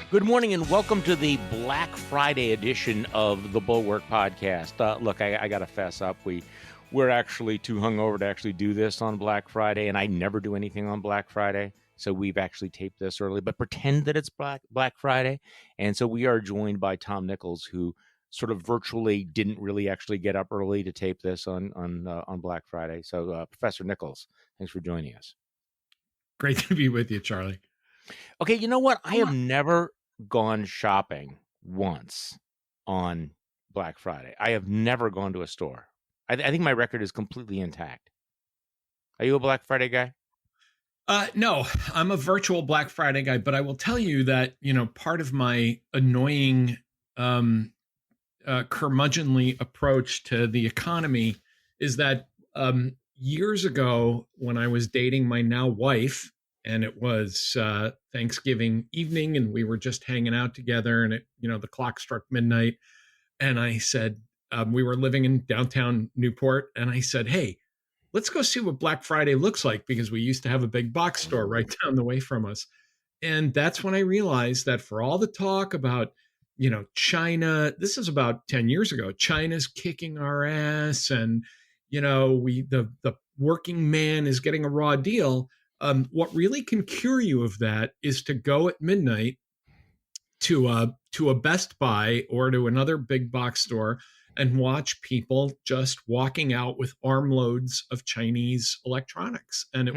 Good morning and welcome to the Black Friday edition of the Bulwark Podcast. Look, I got to fess up. We're actually too hungover to actually do this on Black Friday, and I never do anything on Black Friday. So we've actually taped this early, but pretend that it's Black Friday. And so we are joined by Tom Nichols, who sort of virtually didn't really actually get up early to tape this on Black Friday. So Professor Nichols, thanks for joining us. Great to be with you, Charlie. Okay, you know what? I have never gone shopping once on Black Friday. I have never gone to a store. I think my record is completely intact. Are you a Black Friday guy? No, I'm a virtual Black Friday guy, but I will tell you that, part of my annoying, curmudgeonly approach to the economy is that years ago when I was dating my now wife, and it was Thanksgiving evening, and we were just hanging out together, and the clock struck midnight, and I said, we were living in downtown Newport, and I said, hey, let's go see what Black Friday looks like, because we used to have a big box store right down the way from us. And that's when I realized that for all the talk about, China, this is about 10 years ago, China's kicking our ass, and, the working man is getting a raw deal. What really can cure you of that is to go at midnight to a Best Buy or to another big box store and watch people just walking out with armloads of Chinese electronics. And it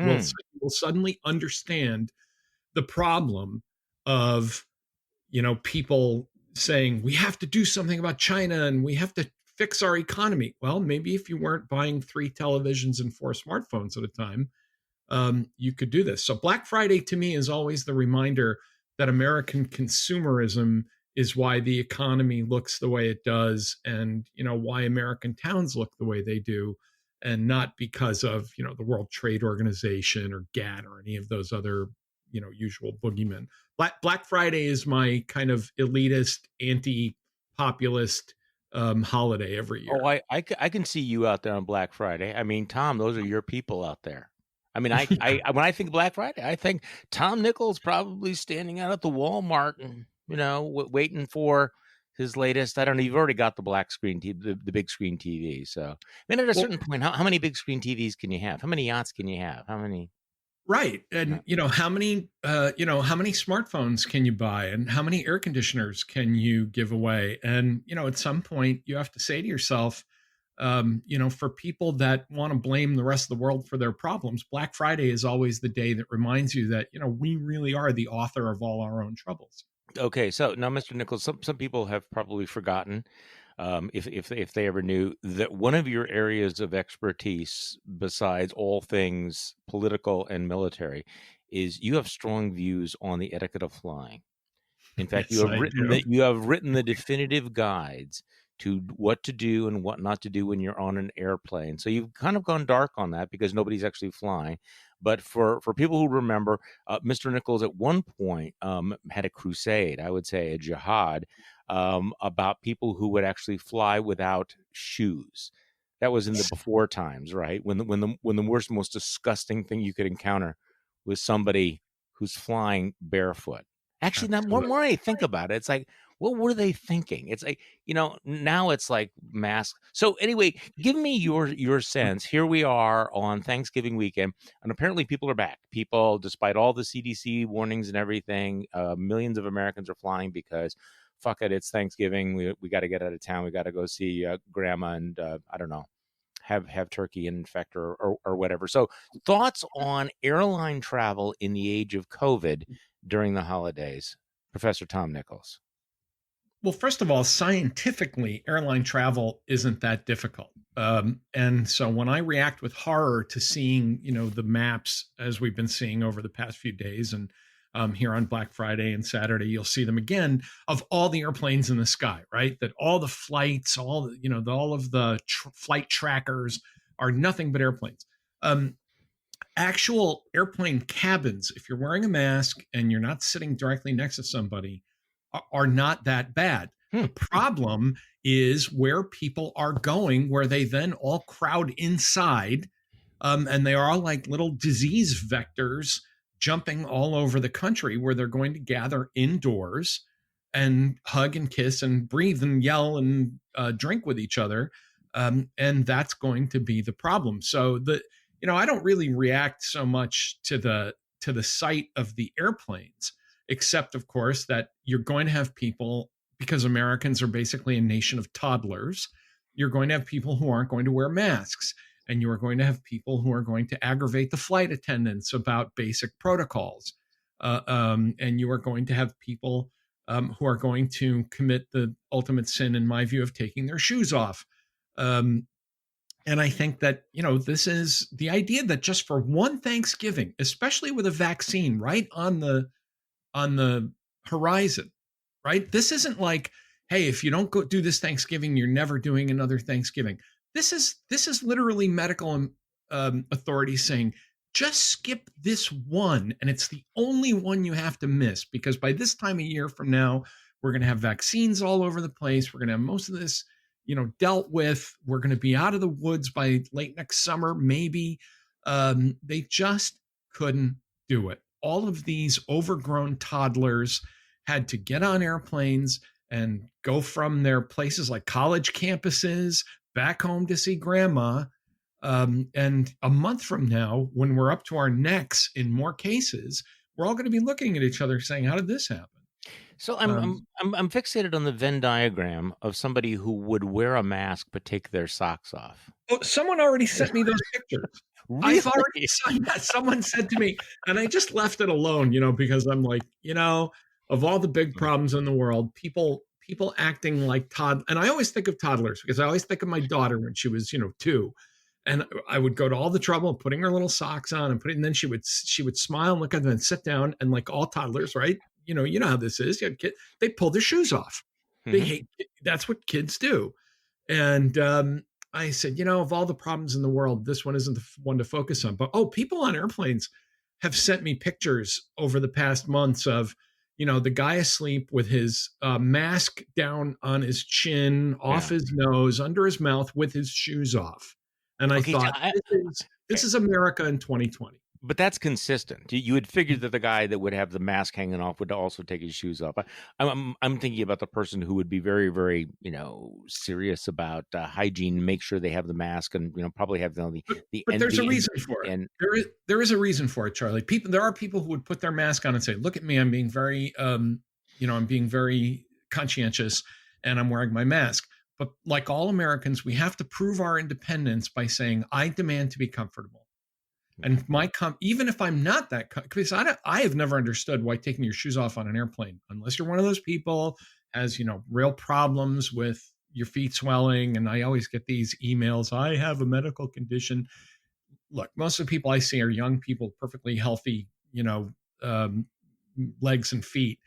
will suddenly understand the problem of, people saying, we have to do something about China and we have to fix our economy. Well, maybe if you weren't buying 3 televisions and 4 smartphones at a time, you could do this. So Black Friday to me is always the reminder that American consumerism is why the economy looks the way it does, and why American towns look the way they do, and not because of the World Trade Organization or GATT or any of those other usual boogeymen. Black Friday is my kind of elitist, anti-populist holiday every year. Oh, I can see you out there on Black Friday. I mean, Tom, those are your people out there. I mean, I when I think Black Friday, I think Tom Nichols probably standing out at the Walmart and waiting for his latest. I don't know. You've already got the black screen, the big screen TV. So, at a certain point, how many big screen TVs can you have? How many yachts can you have? How many? Right, and how many smartphones can you buy, and how many air conditioners can you give away? And at some point, you have to say to yourself, for people that want to blame the rest of the world for their problems, Black Friday is always the day that reminds you that, we really are the author of all our own troubles. Okay. So now, Mr. Nichols, some people have probably forgotten, if they ever knew, that one of your areas of expertise, besides all things political and military, is you have strong views on the etiquette of flying. In fact, Yes, you have written the definitive guides to what to do and what not to do when you're on an airplane. So you've kind of gone dark on that because nobody's actually flying. But for people who remember, Mr. Nichols at one point had a crusade, I would say a jihad, about people who would actually fly without shoes. That was in the before times, right? When the worst, most disgusting thing you could encounter was somebody who's flying barefoot. Actually, now more I think about it, it's like, what were they thinking? It's like, now it's like mask. So anyway, give me your sense. Here we are on Thanksgiving weekend, and apparently people are back. People, despite all the CDC warnings and everything, millions of Americans are flying because, fuck it, it's Thanksgiving. We got to get out of town. We got to go see grandma and, I don't know, have turkey and infect her or whatever. So thoughts on airline travel in the age of COVID during the holidays, Professor Tom Nichols? Well, first of all, scientifically, airline travel isn't that difficult. And so when I react with horror to seeing, the maps as we've been seeing over the past few days, and here on Black Friday and Saturday, you'll see them again, of all the airplanes in the sky, right? That all the flights, all of the flight trackers are nothing but airplanes. Actual airplane cabins, if you're wearing a mask and you're not sitting directly next to somebody, are not that bad. The problem is where people are going, where they then all crowd inside, and they are all like little disease vectors jumping all over the country where they're going to gather indoors and hug and kiss and breathe and yell and drink with each other. And that's going to be the problem. So I don't really react so much to the sight of the airplanes, except of course that you're going to have people, because Americans are basically a nation of toddlers, you're going to have people who aren't going to wear masks. And you are going to have people who are going to aggravate the flight attendants about basic protocols. And you are going to have people who are going to commit the ultimate sin, in my view, of taking their shoes off. And I think that, this is the idea that just for one Thanksgiving, especially with a vaccine right on the horizon, right? This isn't like, hey, if you don't go do this Thanksgiving, you're never doing another Thanksgiving. This is literally medical authorities saying, just skip this one, and it's the only one you have to miss, because by this time of year from now, we're going to have vaccines all over the place. We're going to have most of this, dealt with. We're going to be out of the woods by late next summer, maybe. They just couldn't do it. All of these overgrown toddlers had to get on airplanes and go from their places like college campuses back home to see grandma. And a month from now, when we're up to our necks in more cases, we're all going to be looking at each other saying, how did this happen? So I'm fixated on the Venn diagram of somebody who would wear a mask but take their socks off. Oh, someone already sent me those pictures. Really? I've already seen that. Someone said to me, and I just left it alone, because I'm like, of all the big problems in the world, people acting like toddlers. And I always think of toddlers because I always think of my daughter when she was, 2. And I would go to all the trouble of putting her little socks on and then she would smile and look at them and sit down, and like all toddlers, right? You know how this is. They pull their shoes off. Mm-hmm. They hate. That's what kids do. And I said, of all the problems in the world, this one isn't the one to focus on. But people on airplanes have sent me pictures over the past months of, the guy asleep with his mask down on his chin, off his nose, under his mouth, with his shoes off. And I thought, this is America in 2020. But that's consistent. You would figure that the guy that would have the mask hanging off would also take his shoes off. I'm thinking about the person who would be very, very, serious about hygiene, make sure they have the mask, and probably have the. But there's a reason for it. And there is a reason for it, Charlie. There are people who would put their mask on and say, "Look at me, I'm being very, I'm being very conscientious, and I'm wearing my mask." But like all Americans, we have to prove our independence by saying, "I demand to be comfortable." And even if I'm not that, because I have never understood why taking your shoes off on an airplane, unless you're one of those people has, real problems with your feet swelling. And I always get these emails, I have a medical condition. Look, most of the people I see are young people, perfectly healthy, legs and feet.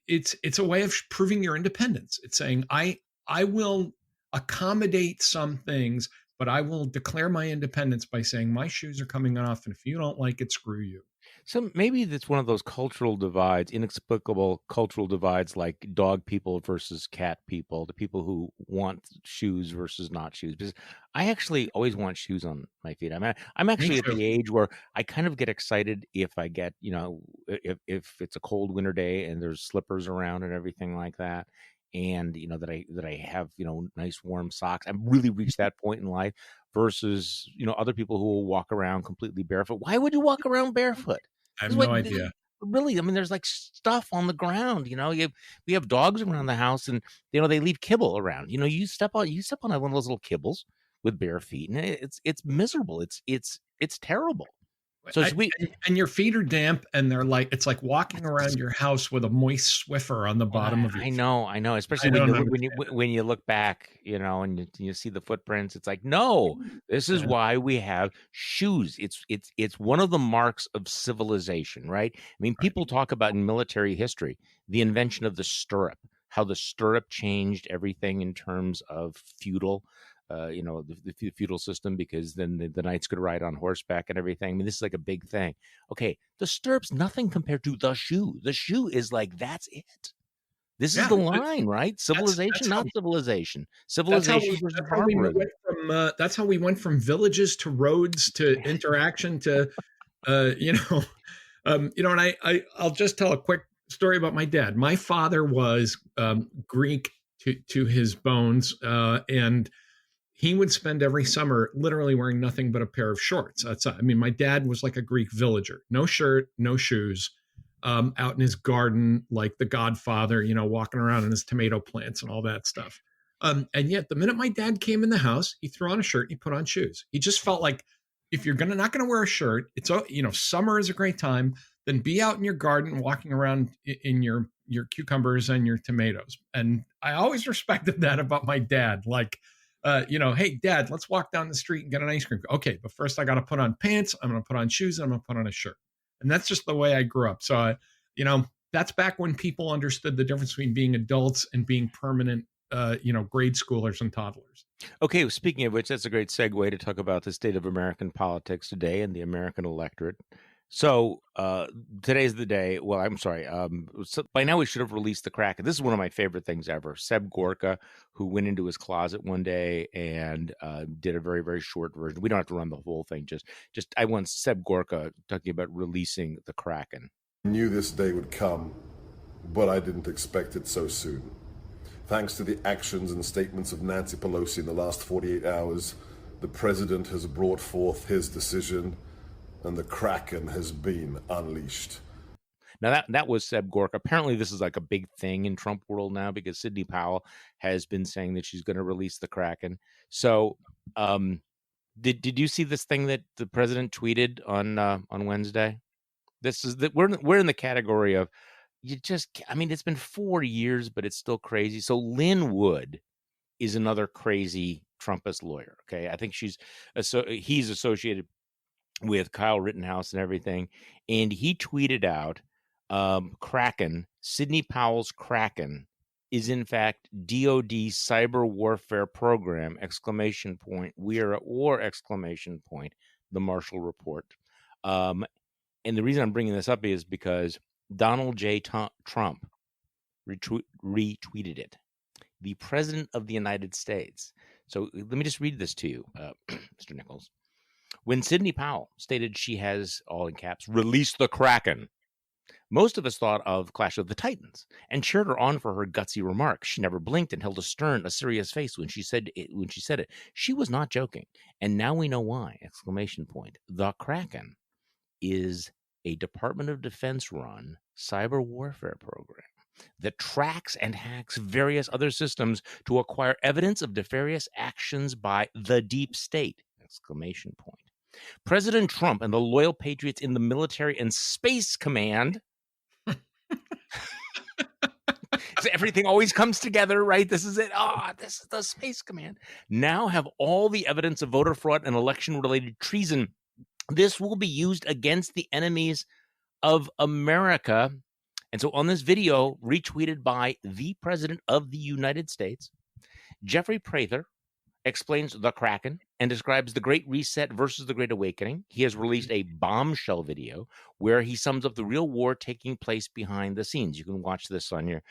It's a way of proving your independence. It's saying, I will accommodate some things, but I will declare my independence by saying my shoes are coming off, and if you don't like it, screw you. So maybe that's one of those cultural divides, inexplicable cultural divides, like dog people versus cat people, the people who want shoes versus not shoes. Because I actually always want shoes on my feet. I'm actually at the age where I kind of get excited if I get, if it's a cold winter day and there's slippers around and everything like that. And that I have nice warm socks. I've really reached that point in life versus other people who will walk around completely barefoot. Why would you walk around barefoot? I have no idea. Really, there's like stuff on the ground. We have dogs around the house, and they leave kibble around. You step on one of those little kibbles with bare feet, and it's miserable. It's terrible. So and your feet are damp, and it's like walking around your house with a moist Swiffer on the bottom of your feet. I know. Especially when you look back, and you see the footprints. It's like, no, this is why we have shoes. It's one of the marks of civilization, right? People talk about in military history the invention of the stirrup, how the stirrup changed everything in terms of feudal. The feudal system, because then the knights could ride on horseback and everything. This is like a big thing. Okay, the stirrup's nothing compared to the shoe. The shoe is like, that's it. This is the line, right? Civilization, not civilization. Civilization versus barbarism. That's how we went from villages to roads to interaction to And I'll just tell a quick story about my dad. My father was Greek to his bones, and he would spend every summer literally wearing nothing but a pair of shorts outside. I mean, my dad was like a Greek villager, no shirt, no shoes, out in his garden, like the Godfather, walking around in his tomato plants and all that stuff. And yet, the minute my dad came in the house, he threw on a shirt, he put on shoes. He just felt like if you're not gonna wear a shirt, it's summer is a great time. Then be out in your garden, walking around in your cucumbers and your tomatoes. And I always respected that about my dad. Like, hey, Dad, let's walk down the street and get an ice cream. Okay, but first I got to put on pants. I'm going to put on shoes. And I'm going to put on a shirt. And that's just the way I grew up. So, that's back when people understood the difference between being adults and being permanent, grade schoolers and toddlers. Okay, well, speaking of which, that's a great segue to talk about the state of American politics today and the American electorate. So today's the day. Well, I'm sorry. So by now we should have released the Kraken. This is one of my favorite things ever. Seb Gorka, who went into his closet one day and did a very, very short version. We don't have to run the whole thing. Just I want Seb Gorka talking about releasing the Kraken. I knew this day would come, but I didn't expect it so soon. Thanks to the actions and statements of Nancy Pelosi in the last 48 hours, the president has brought forth his decision, and the Kraken has been unleashed. Now that was Seb Gorka. Apparently this is like a big thing in Trump world now because Sidney Powell has been saying that she's going to release the Kraken. So did you see this thing that the president tweeted on Wednesday? This is that we're in the category of it's been 4 years, but it's still crazy. So Lynn Wood is another crazy Trumpist lawyer. Okay. I think he's associated with Kyle Rittenhouse and everything. And he tweeted out, Kraken, Sidney Powell's Kraken is in fact DOD cyber warfare program, ! We are at war, ! The Marshall Report. And the reason I'm bringing this up is because Donald J. Trump retweeted it. The President of the United States. So let me just read this to you, Mr. Nichols. When Sidney Powell stated she has, all in caps, released the Kraken, most of us thought of Clash of the Titans and cheered her on for her gutsy remark. She never blinked and held a serious face when she said it. She was not joking. And now we know why, ! The Kraken is a Department of Defense run cyber warfare program that tracks and hacks various other systems to acquire evidence of nefarious actions by the deep state! President Trump and the loyal patriots in the military and space command. So everything always comes together, right? This is it. This is the space command. Now have all the evidence of voter fraud and election-related treason. This will be used against the enemies of America. And so on this video, retweeted by the President of the United States, Jeffrey Prather explains the Kraken and describes the Great Reset versus the Great Awakening. He has released a bombshell video where he sums up the real war taking place behind the scenes. You can watch this on your,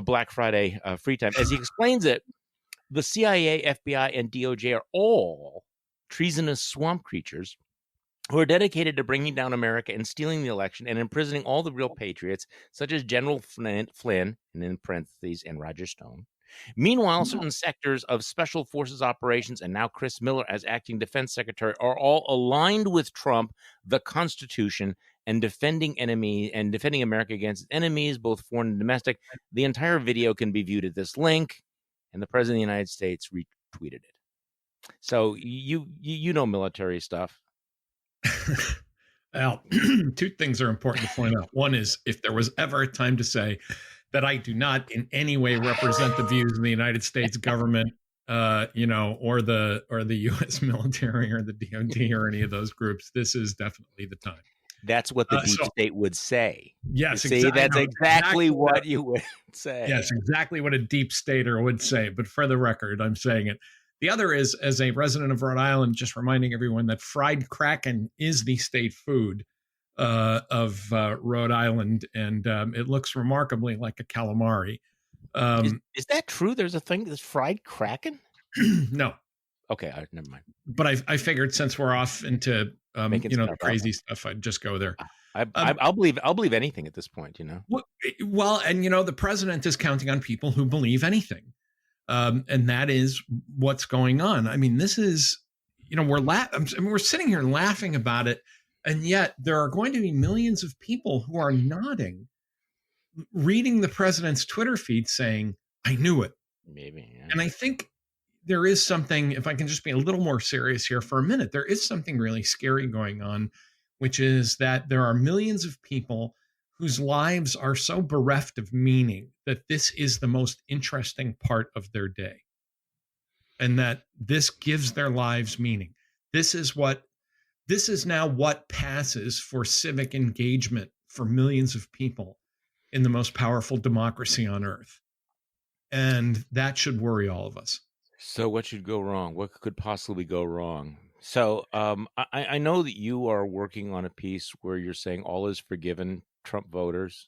Black Friday free time. As he explains it, the CIA, FBI, and DOJ are all treasonous swamp creatures who are dedicated to bringing down America and stealing the election and imprisoning all the real patriots, such as General Flynn, and in parentheses, and Roger Stone. Meanwhile, certain sectors of Special Forces operations and now Chris Miller as acting defense secretary are all aligned with Trump, the Constitution, and defending America against enemies, both foreign and domestic. The entire video can be viewed at this link, and the President of the United States retweeted it. So you know military stuff. Well, two things are important to point out. One is, if there was ever a time to say that I do not in any way represent the views of the United States government, or the U.S. military or the DoD or any of those groups, this is definitely the time. That's what the deep state would say. Yes, exactly. That's exactly what you would say. Yes, exactly what a deep stater would say. But for the record, I'm saying it. The other is, as a resident of Rhode Island, just reminding everyone that fried Kraken is the state food of Rhode Island, and it looks remarkably like a calamari. Is that true? There's a thing that's fried Kraken? No. Okay, never mind. But I figured since we're off into the crazy stuff, I'd just go there. I'll believe anything at this point, Well, and the president is counting on people who believe anything, and that is what's going on. I mean, this is we're sitting here laughing about it, and yet there are going to be millions of people who are nodding, reading the president's Twitter feed, saying, "I knew it." Maybe, yeah. And I think there is something, if I can just be a little more serious here for a minute, there is something really scary going on, which is that there are millions of people whose lives are so bereft of meaning that this is the most interesting part of their day. And that this gives their lives meaning. This is now what passes for civic engagement for millions of people in the most powerful democracy on earth. And that should worry all of us. So what should go wrong? What could possibly go wrong? So I know that you are working on a piece where you're saying all is forgiven, Trump voters.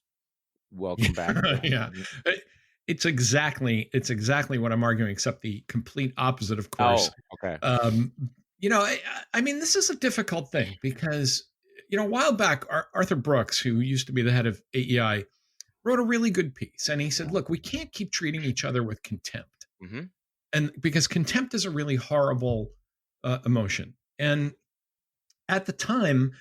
Welcome back. Yeah. It's exactly what I'm arguing, except the complete opposite, of course. Oh, okay. I mean, this is a difficult thing because, a while back, Arthur Brooks, who used to be the head of AEI, wrote a really good piece. And he said, look, we can't keep treating each other with contempt. Mm-hmm. And because contempt is a really horrible emotion. And at the time,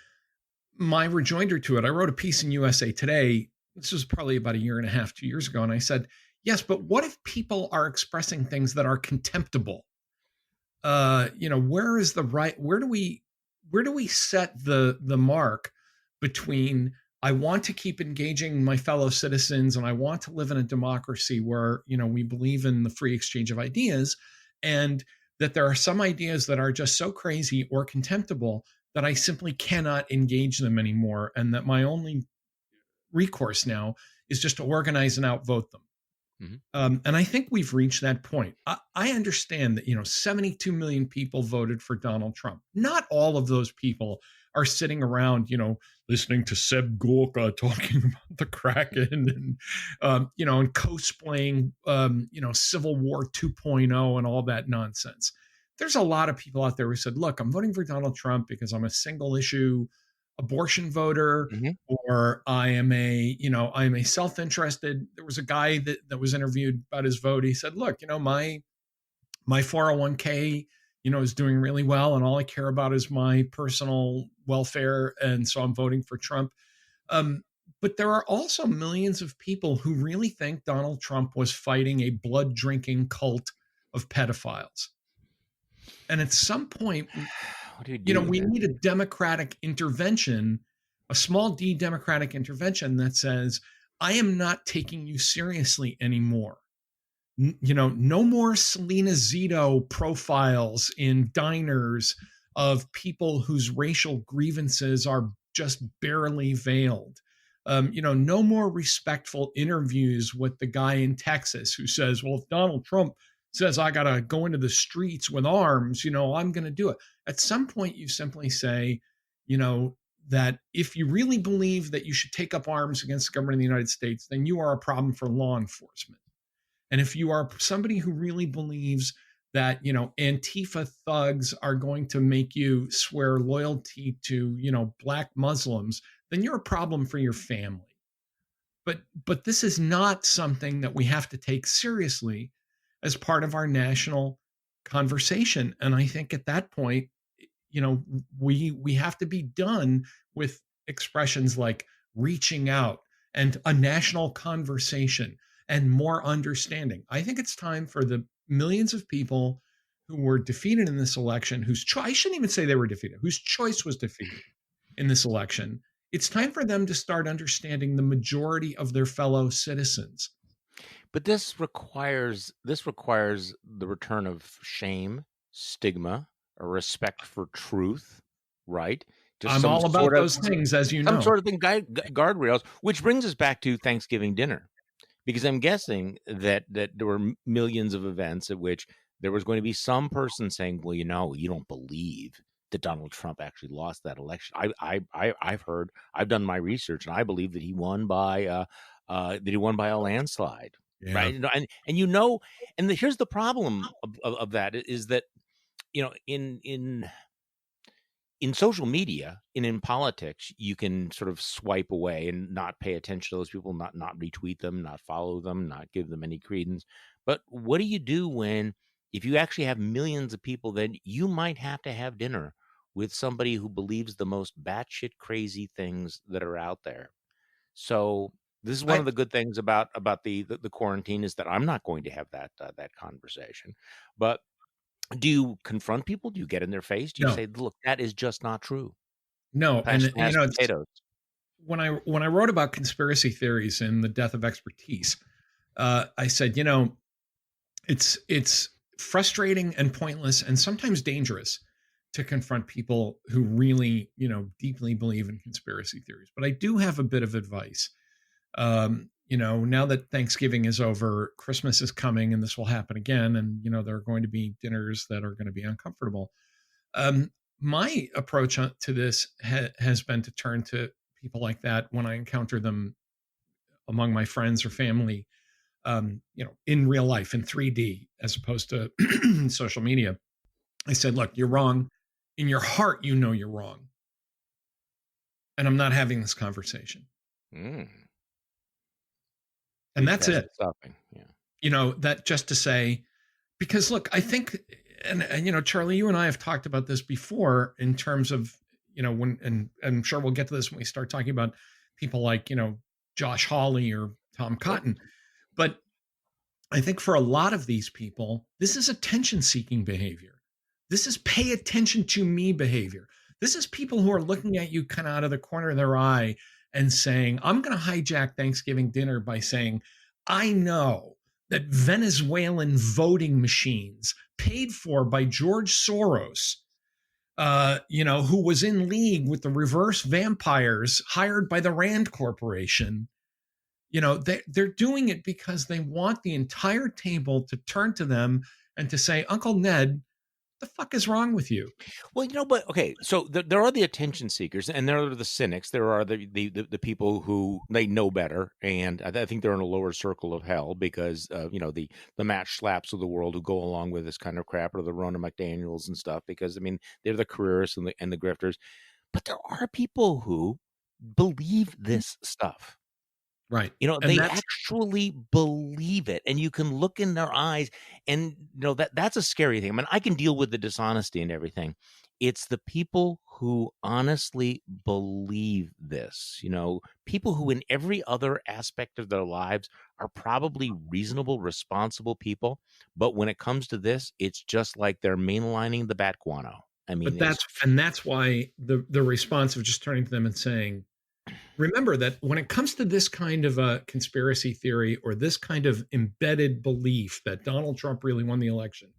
my rejoinder to it, I wrote a piece in USA Today. This was probably about 1.5 years, 2 years ago. And I said, yes, but what if people are expressing things that are contemptible? Where do we set the mark between I want to keep engaging my fellow citizens and I want to live in a democracy where, we believe in the free exchange of ideas, and that there are some ideas that are just so crazy or contemptible that I simply cannot engage them anymore. And that my only recourse now is just to organize and outvote them. Mm-hmm. And I think we've reached that point. I understand that, 72 million people voted for Donald Trump. Not all of those people are sitting around, listening to Seb Gorka talking about the Kraken and, and cosplaying, Civil War 2.0 and all that nonsense. There's a lot of people out there who said, look, I'm voting for Donald Trump because I'm a single issue abortion voter, mm-hmm. or I am a self-interested. There was a guy that was interviewed about his vote. He said, look, my 401k, is doing really well, and all I care about is my personal welfare, and so I'm voting for Trump. But there are also millions of people who really think Donald Trump was fighting a blood-drinking cult of pedophiles. And at some point, we need a democratic intervention, a small d democratic intervention that says, I am not taking you seriously anymore. No more Selena Zito profiles in diners of people whose racial grievances are just barely veiled. No more respectful interviews with the guy in Texas who says, well, if Donald Trump says I got to go into the streets with arms, I'm going to do it. At some point, you simply say, that if you really believe that you should take up arms against the government of the United States, then you are a problem for law enforcement. And if you are somebody who really believes that, Antifa thugs are going to make you swear loyalty to, Black Muslims, then you're a problem for your family. But this is not something that we have to take seriously as part of our national conversation. And I think at that point, we have to be done with expressions like reaching out and a national conversation and more understanding. I think it's time for the millions of people who were defeated in this election, whose choice, I shouldn't even say they were defeated, whose choice was defeated in this election. It's time for them to start understanding the majority of their fellow citizens. But this requires the return of shame, stigma, a respect for truth, right? Just I'm all about those things, as you know. Some sort of thing, guardrails, which brings us back to Thanksgiving dinner. Because I'm guessing that there were millions of events at which there was going to be some person saying, well, you don't believe that Donald Trump actually lost that election. I've done my research, and I believe that he won by a landslide. Yeah. Right. And here's the problem of that is that in social media and in politics, you can sort of swipe away and not pay attention to those people, not retweet them, not follow them, not give them any credence. But what do you do if you actually have millions of people, then you might have to have dinner with somebody who believes the most batshit crazy things that are out there. So this is one of the good things about the quarantine, is that I'm not going to have that conversation. But do you confront people? Do you get in their face? Do you say, "Look, that is just not true"? No, and potatoes. When I wrote about conspiracy theories and the death of expertise, I said, it's frustrating and pointless and sometimes dangerous to confront people who really, deeply believe in conspiracy theories. But I do have a bit of advice. Now that Thanksgiving is over, Christmas is coming, and this will happen again. And, there are going to be dinners that are going to be uncomfortable. My approach to this has been to turn to people like that when I encounter them among my friends or family, in real life, in 3D, as opposed to social media. I said, look, you're wrong. In your heart, you're wrong. And I'm not having this conversation. And that's it. Stopping. Yeah. That just to say, because look, I think, and Charlie, you and I have talked about this before in terms of, and I'm sure we'll get to this when we start talking about people like, Josh Hawley or Tom Cotton. But I think for a lot of these people, this is attention-seeking behavior. This is pay attention to me behavior. This is people who are looking at you kind of out of the corner of their eye and saying, I'm going to hijack Thanksgiving dinner by saying, I know that Venezuelan voting machines paid for by George Soros, who was in league with the reverse vampires hired by the Rand Corporation, they're doing it because they want the entire table to turn to them and to say, Uncle Ned, the fuck is wrong with you? Well, but okay, so there are the attention seekers, and there are the cynics. There are the people who they know better, and I think they're in a lower circle of hell because the Matt Schlapps of the world who go along with this kind of crap, or the Rona McDaniels and stuff, because they're the careerists and the grifters. But there are people who believe this stuff. Right. They actually believe it, and you can look in their eyes, and that's a scary thing. I can deal with the dishonesty and everything. It's the people who honestly believe this, people who in every other aspect of their lives are probably reasonable, responsible people. But when it comes to this, it's just like they're mainlining the bat guano. But that's why the response of just turning to them and saying, remember that when it comes to this kind of a conspiracy theory or this kind of embedded belief that Donald Trump really won the election,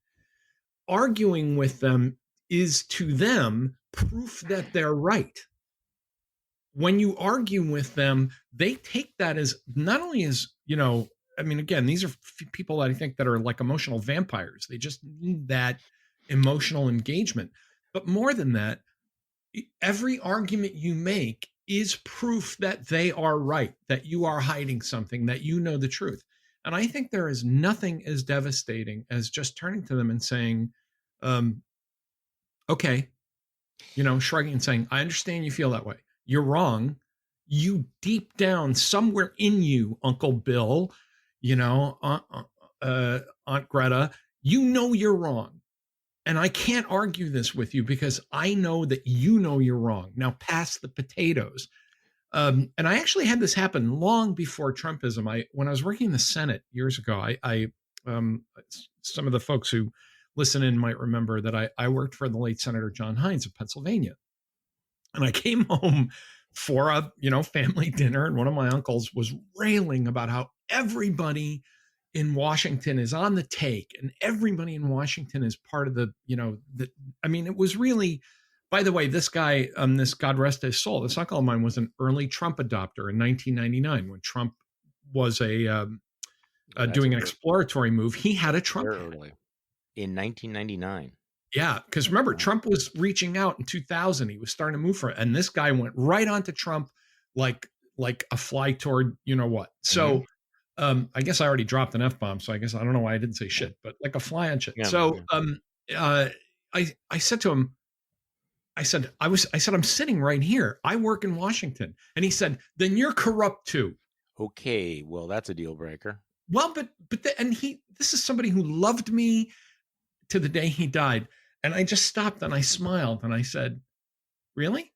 arguing with them is to them proof that they're right. When you argue with them, they take that as not only as, again, these are people that I think that are like emotional vampires. They just need that emotional engagement. But more than that, every argument you make is proof that they are right, that you are hiding something, that you know the truth. And I think there is nothing as devastating as just turning to them and saying, okay, shrugging and saying, I understand you feel that way. You're wrong. You deep down somewhere in you, Uncle Bill, Aunt Greta, you're wrong. And I can't argue this with you because I know that you're wrong. Now pass the potatoes. And I actually had this happen long before Trumpism. When I was working in the Senate years ago, I some of the folks who listen in might remember that I worked for the late Senator John Hines of Pennsylvania. And I came home for a, family dinner, and one of my uncles was railing about how everybody in Washington is on the take, and everybody in Washington is part of it was really, by the way, this guy, this God rest his soul, this uncle of mine was an early Trump adopter in 1999 when Trump was doing an exploratory move. He had a Trump early in 1999. Yeah, because remember, Trump was reaching out in 2000. He was starting to move for it, and this guy went right onto Trump like a fly toward what. So. I guess I already dropped an F-bomb, so I guess I don't know why I didn't say shit, but like a fly on shit. Yeah, so I said to him, I said, I'm sitting right here. I work in Washington. And he said, then you're corrupt too. Okay, well, that's a deal breaker. Well, this is somebody who loved me to the day he died. And I just stopped and I smiled and I said, really?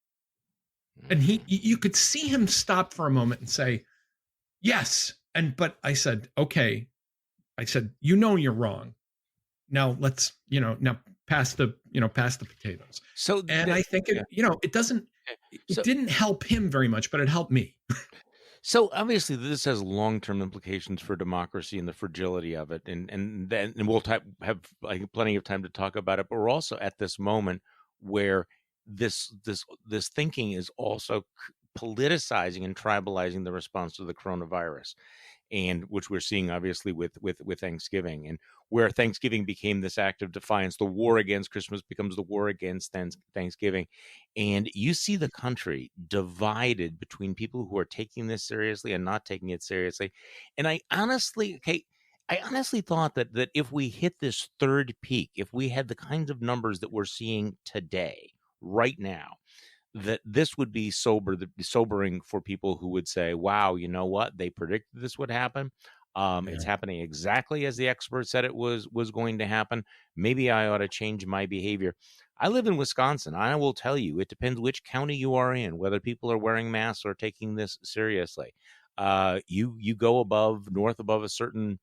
And you could see him stop for a moment and say, yes. But I said, okay. I said, you're wrong. Now let's, pass the potatoes. So, I think it didn't help him very much, but it helped me. So obviously this has long-term implications for democracy and the fragility of it, and we'll have plenty of time to talk about it. But we're also at this moment where this thinking is also politicizing and tribalizing the response to the coronavirus, and which we're seeing obviously with Thanksgiving, and where Thanksgiving became this act of defiance. The war against Christmas becomes the war against Thanksgiving. And you see the country divided between people who are taking this seriously and not taking it seriously. And I honestly thought that if we hit this third peak, if we had the kinds of numbers that we're seeing today, right now, that this would be sobering for people who would say, wow, you know what? They predicted this would happen. It's happening exactly as the experts said it was going to happen. Maybe I ought to change my behavior. I live in Wisconsin. I will tell you, it depends which county you are in, whether people are wearing masks or taking this seriously. You go north above a certain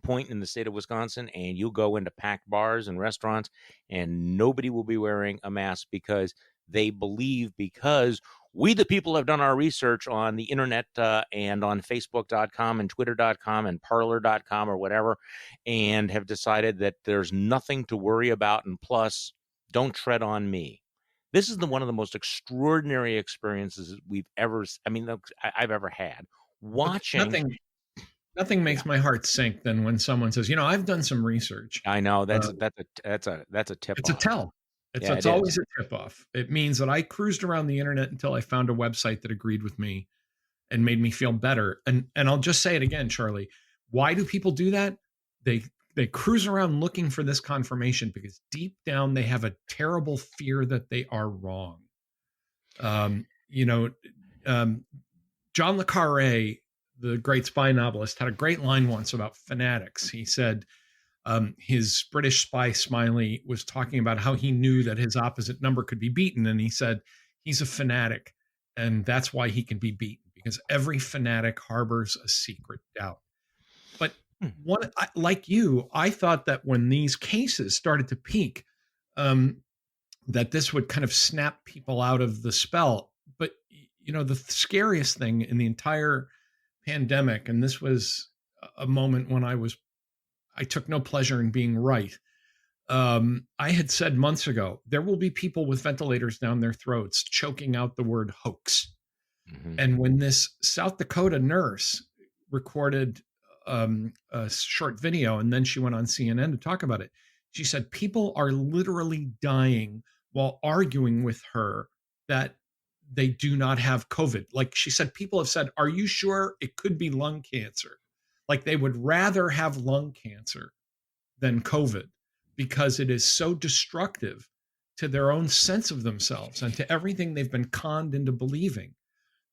point in the state of Wisconsin, and you'll go into packed bars and restaurants, and nobody will be wearing a mask because they believe, because we, the people, have done our research on the internet and on Facebook.com and Twitter.com and Parler.com or whatever, and have decided that there's nothing to worry about. And plus, don't tread on me. This is one of the most extraordinary experiences I've ever had. Watching. Nothing makes my heart sink than when someone says, I've done some research. I know that's a tip. It's a tell. It's always a tip off. It means that I cruised around the internet until I found a website that agreed with me and made me feel better. And I'll just say it again, Charlie. Why do people do that? They cruise around looking for this confirmation because deep down they have a terrible fear that they are wrong. John le Carré, the great spy novelist, had a great line once about Fanatics. He said, his British spy Smiley was talking about how he knew that his opposite number could be beaten. And he said, he's a fanatic. And that's why he can be beaten, because every fanatic harbors a secret doubt. But like you, I thought that when these cases started to peak, that this would kind of snap people out of the spell. But, the scariest thing in the entire pandemic, and this was a moment when I took no pleasure in being right. I had said months ago, there will be people with ventilators down their throats choking out the word hoax. Mm-hmm. And when this South Dakota nurse recorded a short video, and then she went on CNN to talk about it, she said people are literally dying while arguing with her that they do not have COVID. Like she said, people have said, are you sure it could be lung cancer? Like they would rather have lung cancer than COVID because it is so destructive to their own sense of themselves and to everything they've been conned into believing,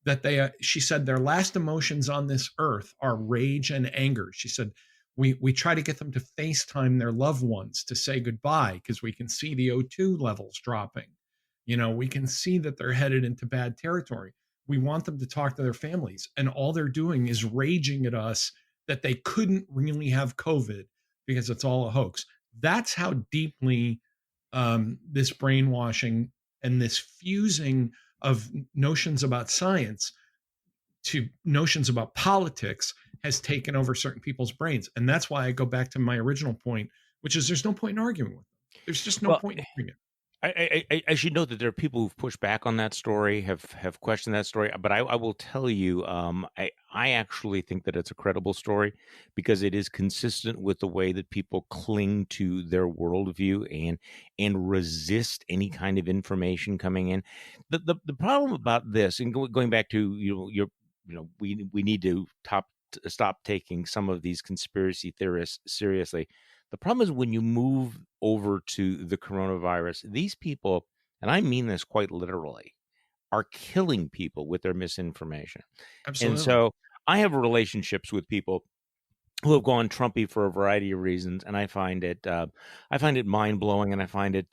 that she said their last emotions on this earth are rage and anger. She said, we try to get them to FaceTime their loved ones to say goodbye because we can see the O2 levels dropping. We can see that they're headed into bad territory. We want them to talk to their families, and all they're doing is raging at us that they couldn't really have COVID because it's all a hoax. That's how deeply this brainwashing and this fusing of notions about science to notions about politics has taken over certain people's brains. And that's why I go back to my original point, which is there's no point in arguing with them. There's just no point in doing it. I should note that there are people who've pushed back on that story, have questioned that story. But I will tell you, I actually think that it's a credible story because it is consistent with the way that people cling to their worldview and resist any kind of information coming in. The problem about this, and going back to we need to stop taking some of these conspiracy theorists seriously. The problem is when you move over to the coronavirus, these people, and I mean this quite literally, are killing people with their misinformation. And Absolutely. so I have relationships with people who have gone Trumpy for a variety of reasons, and I find it mind blowing, and I find it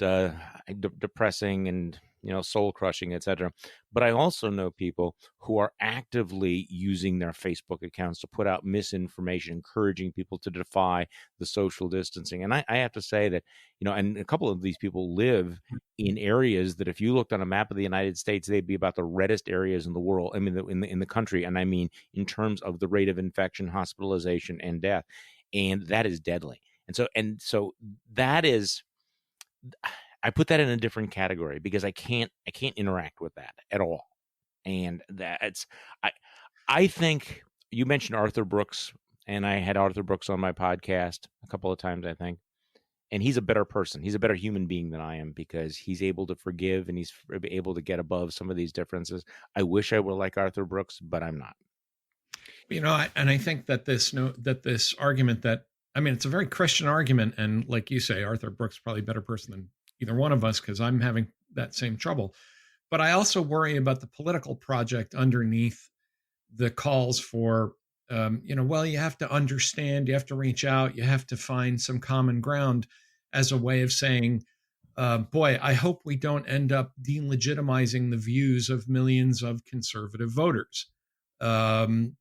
depressing and soul crushing, etc. But I also know people who are actively using their Facebook accounts to put out misinformation, encouraging people to defy the social distancing. And I have to say that and a couple of these people live in areas that if you looked on a map of the United States, they'd be about the reddest areas in the world. I mean, in the country, and I mean in terms of the rate of infection, hospitalization, and death, and that is deadly. And so that is, I put that in a different category because I can't interact with that at all. And I think you mentioned Arthur Brooks, and I had Arthur Brooks on my podcast a couple of times, I think. And he's a better person. He's a better human being than I am because he's able to forgive and he's able to get above some of these differences. I wish I were like Arthur Brooks, but I'm not. I think that this argument it's a very Christian argument. And like you say, Arthur Brooks is probably a better person than either one of us because I'm having that same trouble. But I also worry about the political project underneath the calls for, you have to understand, you have to reach out, you have to find some common ground as a way of saying, boy, I hope we don't end up delegitimizing the views of millions of conservative voters.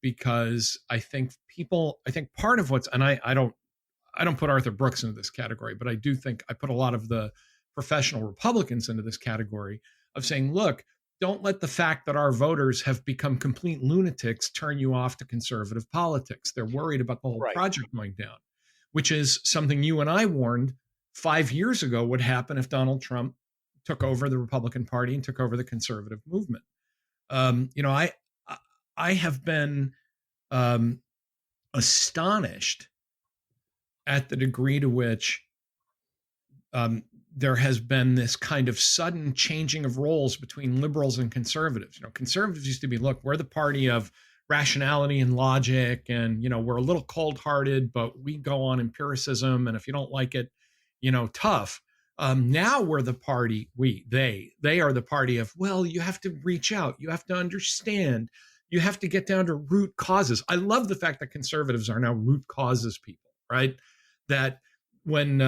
Because I think part of what's, and I don't put Arthur Brooks into this category, but I do think I put a lot of the professional Republicans into this category of saying, look, don't let the fact that our voters have become complete lunatics turn you off to conservative politics. They're worried about the whole project going down, which is something you and I warned 5 years ago would happen if Donald Trump took over the Republican Party and took over the conservative movement. I have been astonished at the degree to which there has been this kind of sudden changing of roles between liberals and conservatives. Conservatives used to be, look, we're the party of rationality and logic, and we're a little cold-hearted, but we go on empiricism, and if you don't like it, tough. Now we're the party, they are the party of, well, you have to reach out, you have to understand, you have to get down to root causes. I love the fact that conservatives are now root causes people, right? That when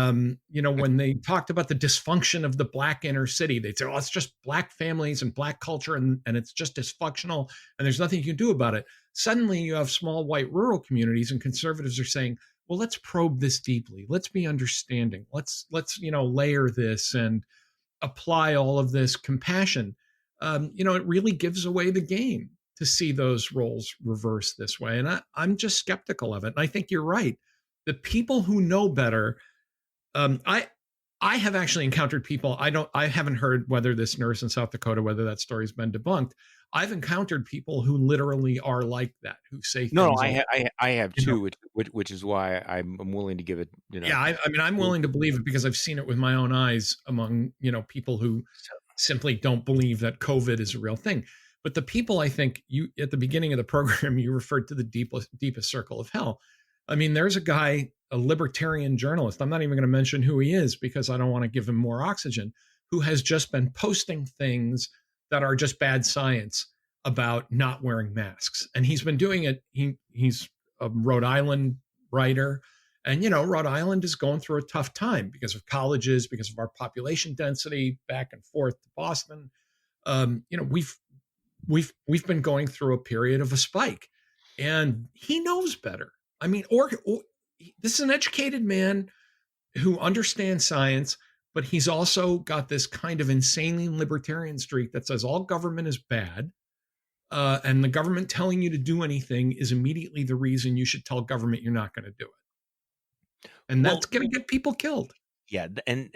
they talked about the dysfunction of the Black inner city, they'd say, oh, it's just Black families and Black culture, and it's just dysfunctional, and there's nothing you can do about it. Suddenly you have small white rural communities, and conservatives are saying, well, let's probe this deeply. Let's be understanding. Let's layer this and apply all of this compassion. It really gives away the game to see those roles reversed this way. And I'm just skeptical of it. And I think you're right. The people who know better, I have actually encountered people. I haven't heard whether this nurse in South Dakota, whether that story's been debunked. I've encountered people who literally are like that, who say things. No, I have too, which is why I'm willing to give it. Yeah, I'm willing to believe it because I've seen it with my own eyes among people who simply don't believe that COVID is a real thing. But the people, I think, you at the beginning of the program, you referred to the deepest circle of hell. I mean, there's a guy, a libertarian journalist, I'm not even going to mention who he is because I don't want to give him more oxygen, who has just been posting things that are just bad science about not wearing masks. And he's been doing it. He's a Rhode Island writer. And, Rhode Island is going through a tough time because of colleges, because of our population density back and forth to Boston. We've been going through a period of a spike, and he knows better. I mean, or this is an educated man who understands science, but he's also got this kind of insanely libertarian streak that says all government is bad, and the government telling you to do anything is immediately the reason you should tell government you're not going to do it. And that's going to get people killed. Yeah, and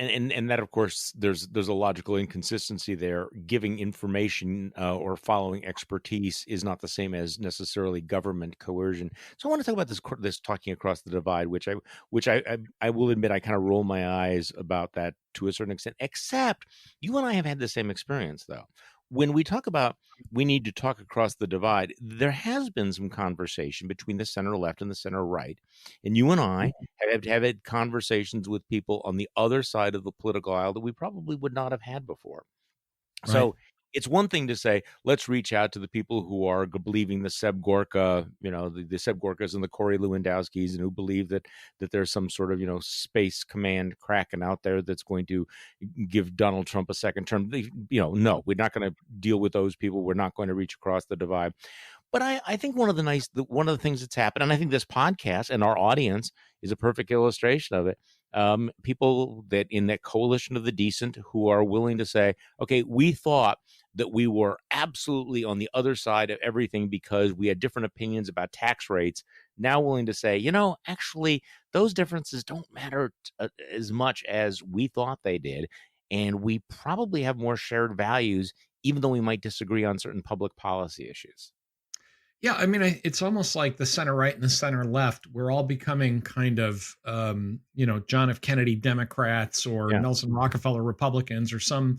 that, of course, there's a logical inconsistency there. Giving information or following expertise is not the same as necessarily government coercion. So I want to talk about this talking across the divide, which I will admit I kind of roll my eyes about that to a certain extent. Except you and I have had the same experience, though. when we talk about we need to talk across the divide, there has been some conversation between the center left and the center right. And you and I have had conversations with people on the other side of the political aisle that we probably would not have had before. Right. So it's one thing to say, let's reach out to the people who are believing the Seb Gorka, the Seb Gorkas and the Corey Lewandowskis, and who believe that there's some sort of, space command Kraken out there that's going to give Donald Trump a second term. No, we're not going to deal with those people. We're not going to reach across the divide. But I think one of the things that's happened, and I think this podcast and our audience is a perfect illustration of it. People that in that coalition of the decent who are willing to say, okay, we thought that we were absolutely on the other side of everything because we had different opinions about tax rates, now willing to say, actually, those differences don't matter as much as we thought they did. And we probably have more shared values, even though we might disagree on certain public policy issues. Yeah, I mean, it's almost like the center right and the center left, we're all becoming kind of, John F. Kennedy Democrats or Nelson Rockefeller Republicans or some,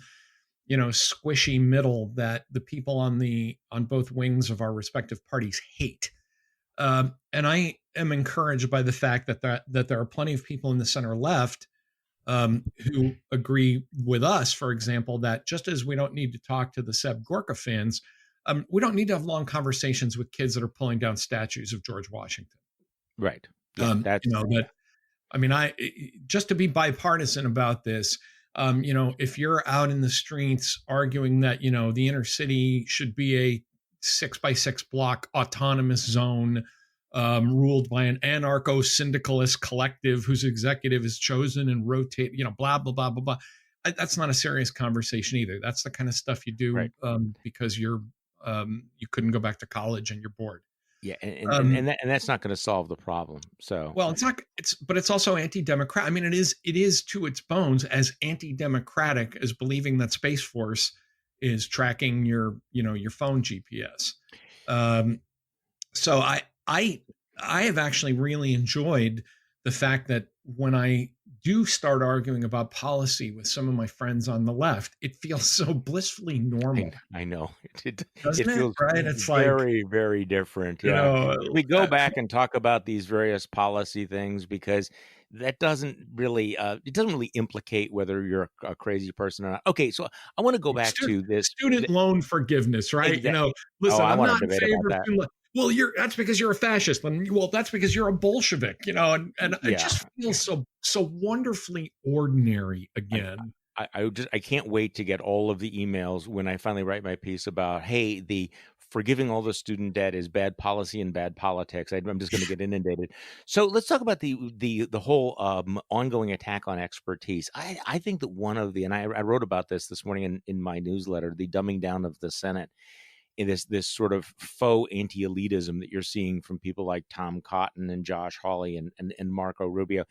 squishy middle that the people on both wings of our respective parties hate. And I am encouraged by the fact that there are plenty of people in the center left who agree with us, for example, that just as we don't need to talk to the Seb Gorka fans, we don't need to have long conversations with kids that are pulling down statues of George Washington. Right. Yeah, just to be bipartisan about this, if you're out in the streets arguing that, the inner city should be a 6x6 block autonomous zone ruled by an anarcho-syndicalist collective whose executive is chosen and rotate, blah, blah, blah, blah, blah. That's not a serious conversation either. That's the kind of stuff you do because you couldn't go back to college and you're bored. Yeah, and that's not going to solve the problem. So it's not. But it's also anti-democratic. I mean, it is to its bones as anti-democratic as believing that Space Force is tracking your phone GPS. So I have actually really enjoyed the fact that when I do start arguing about policy with some of my friends on the left, it feels so blissfully normal. I know. It feels right? It's very, very different. Yeah. We go back and talk about these various policy things because that doesn't really implicate whether you're a crazy person or not. Okay, so I want to go back to this student loan forgiveness, right? Exactly. Listen, I'm not in favor of student. Well, that's because you're a fascist. Well, that's because you're a Bolshevik, and it just feels so wonderfully ordinary again. I can't wait to get all of the emails when I finally write my piece about, hey, the forgiving all the student debt is bad policy and bad politics. I'm just going to get inundated. So let's talk about the whole ongoing attack on expertise. I think that and I wrote about this morning in my newsletter, the dumbing down of the Senate. In this sort of faux anti-elitism that you're seeing from people like Tom Cotton and Josh Hawley and Marco Rubio.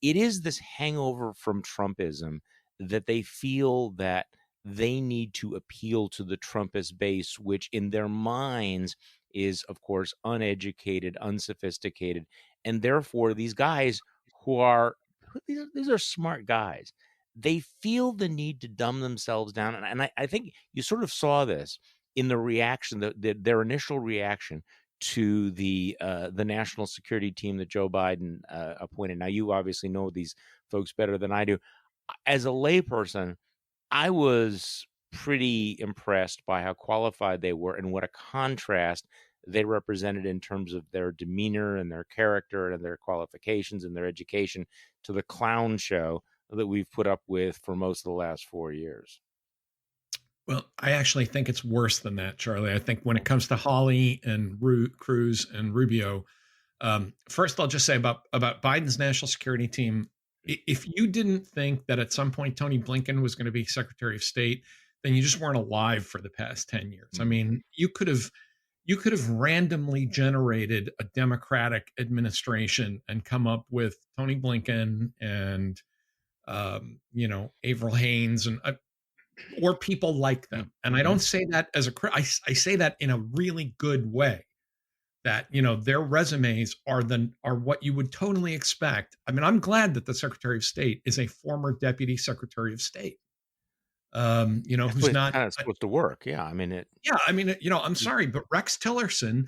It is this hangover from Trumpism that they feel that they need to appeal to the Trumpist base, which in their minds is, of course, uneducated, unsophisticated. And therefore, these guys these are smart guys. They feel the need to dumb themselves down. And I think you sort of saw this in the reaction, their initial reaction to the national security team that Joe Biden appointed. Now, you obviously know these folks better than I do. As a layperson, I was pretty impressed by how qualified they were and what a contrast they represented in terms of their demeanor and their character and their qualifications and their education to the clown show that we've put up with for most of the last 4 years. Well, I actually think it's worse than that, Charlie. I think when it comes to Hawley and Cruz and Rubio, first I'll just say about Biden's national security team, if you didn't think that at some point Tony Blinken was going to be Secretary of State, then you just weren't alive for the past 10 years. I mean, you could have randomly generated a Democratic administration and come up with Tony Blinken and Avril Haines and or people like them. And I don't say that as I say that in a really good way, that, their resumes are what you would totally expect. I mean, I'm glad that the Secretary of State is a former Deputy Secretary of State. That's who's what it's not. kind of supposed to work. Yeah, I mean it. Yeah, I mean, I'm sorry, but Rex Tillerson,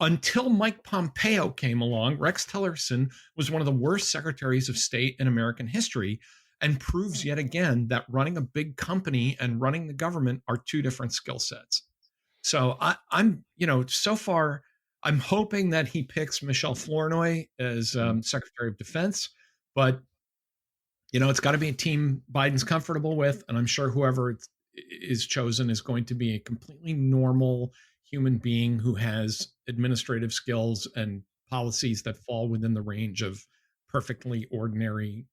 until Mike Pompeo came along, Rex Tillerson was one of the worst secretaries of state in American history, and proves yet again that running a big company and running the government are two different skill sets. So I'm, so far, I'm hoping that he picks Michelle Flournoy as Secretary of Defense, but it's got to be a team Biden's comfortable with, and I'm sure whoever is chosen is going to be a completely normal human being who has administrative skills and policies that fall within the range of perfectly ordinary,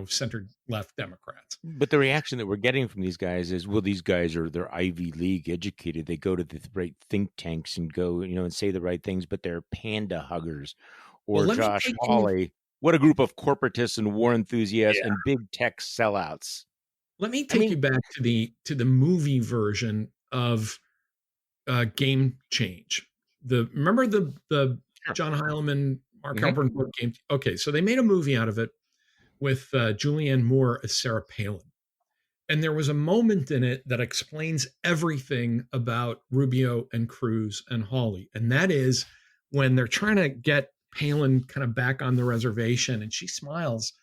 centered left Democrats. But the reaction that we're getting from these guys is, well, these guys they're Ivy League educated. They go to the right think tanks and go, and say the right things, but they're panda huggers. Or Josh Hawley. What a group of corporatists and war enthusiasts and big tech sellouts. Let me take you back to the movie version of Game Change. Remember the John Heilemann, Mark Halperin book Game. Okay, so they made a movie out of it with Julianne Moore as Sarah Palin. And there was a moment in it that explains everything about Rubio and Cruz and Hawley. And that is when they're trying to get Palin kind of back on the reservation, and she smiles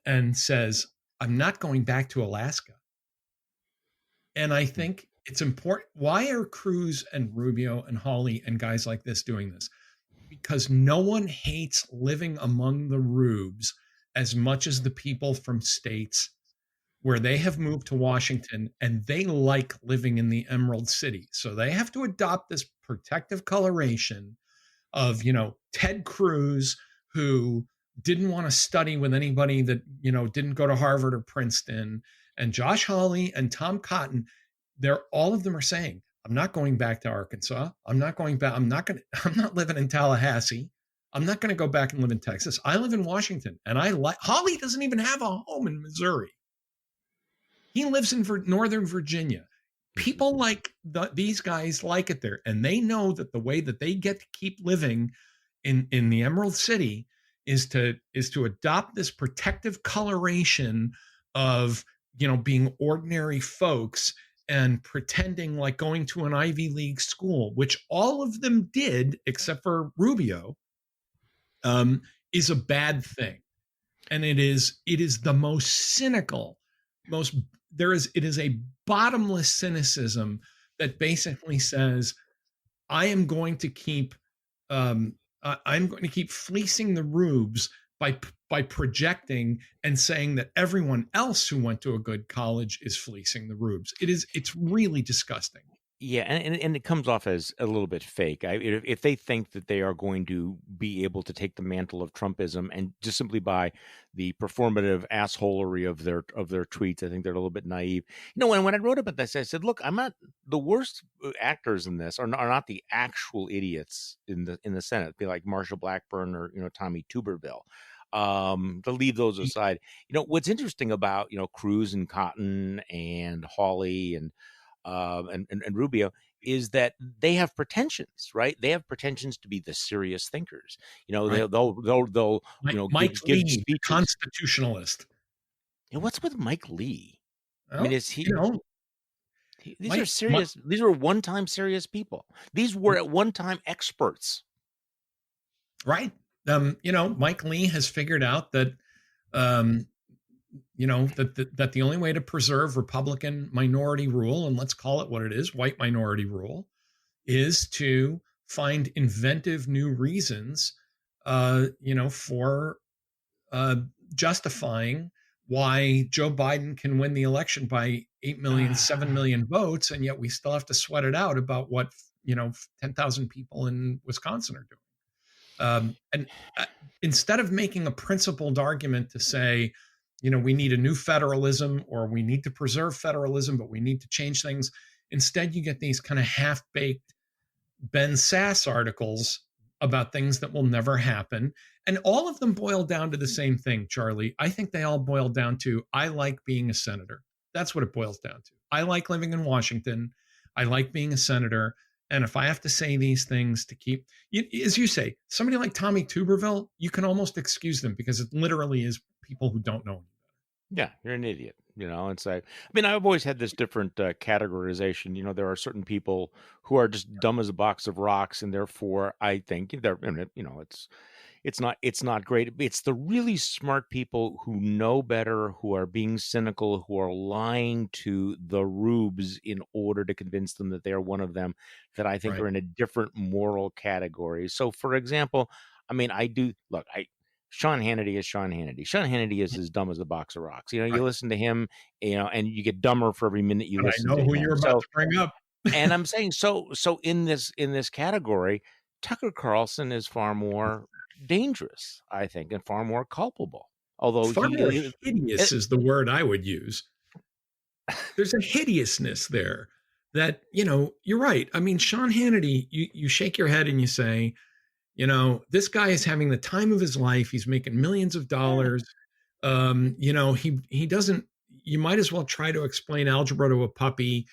and says, "I'm not going back to Alaska." And I think it's important. Why are Cruz and Rubio and Hawley and guys like this doing this? Because no one hates living among the rubes as much as the people from states where they have moved to Washington and they like living in the Emerald City. So they have to adopt this protective coloration of, Ted Cruz, who didn't want to study with anybody that, didn't go to Harvard or Princeton, and Josh Hawley and Tom Cotton. All of them are saying, I'm not going back to Arkansas. I'm not going back. I'm not living in Tallahassee. I'm not going to go back and live in Texas. I live in Washington, and Hawley doesn't even have a home in Missouri. He lives in Northern Virginia. People like these guys like it there, and they know that the way that they get to keep living in the Emerald City is to adopt this protective coloration of being ordinary folks and pretending like going to an Ivy League school, which all of them did except for Rubio, is a bad thing. And it is the most cynical, it is a bottomless cynicism that basically says, I am going to keep fleecing the rubes by projecting and saying that everyone else who went to a good college is fleecing the rubes. It's really disgusting. Yeah, and it comes off as a little bit fake. If they think that they are going to be able to take the mantle of Trumpism and just simply by the performative assholery of their tweets, I think they're a little bit naive. When I wrote about this, I said, look, I'm not the worst actors in this are not the actual idiots in the Senate, be like Marsha Blackburn or Tommy Tuberville. To leave those aside, what's interesting about Cruz and Cotton and Hawley and Rubio is that they have pretensions, right? They have pretensions to be the serious thinkers. Right. They'll Mike give Lee, speeches. Constitutionalist. What's with Mike Lee? Well, I mean, is he? These are serious. These were one-time serious people. These were at one time experts, right? Mike Lee has figured out that. That the only way to preserve Republican minority rule, and let's call it what it is, white minority rule, is to find inventive new reasons, for justifying why Joe Biden can win the election by 8 million, 7 million votes, and yet we still have to sweat it out about what 10,000 people in Wisconsin are doing. And instead of making a principled argument to say, we need a new federalism, or we need to preserve federalism, but we need to change things. Instead, you get these kind of half-baked Ben Sass articles about things that will never happen. And all of them boil down to the same thing, Charlie. I think they all boil down to, I like being a senator. That's what it boils down to. I like living in Washington. I like being a senator. And if I have to say these things to keep, as you say, somebody like Tommy Tuberville, you can almost excuse them because it literally is people who don't know any better. Yeah, you're an idiot. And say, I mean, I've always had this different categorization. There are certain people who are just dumb as a box of rocks, and therefore I think they're, it's not great. It's the really smart people who know better, who are being cynical, who are lying to the rubes in order to convince them that they are one of them, that I think Right. are in a different moral category. So, for example, I mean, I do look. Sean Hannity is Sean Hannity. Sean Hannity is as dumb as a box of rocks. You Right. listen to him, and you get dumber for every minute you But I listen know to who him. you're about So, to bring up. and I'm saying, so in this category, Tucker Carlson is far more dangerous, I think, and far more culpable. Although Far more he, hideous is the word I would use. There's a hideousness there that, you're right. I mean, Sean Hannity, you shake your head and you say, this guy is having the time of his life. He's making millions of dollars. He doesn't, you might as well try to explain algebra to a puppy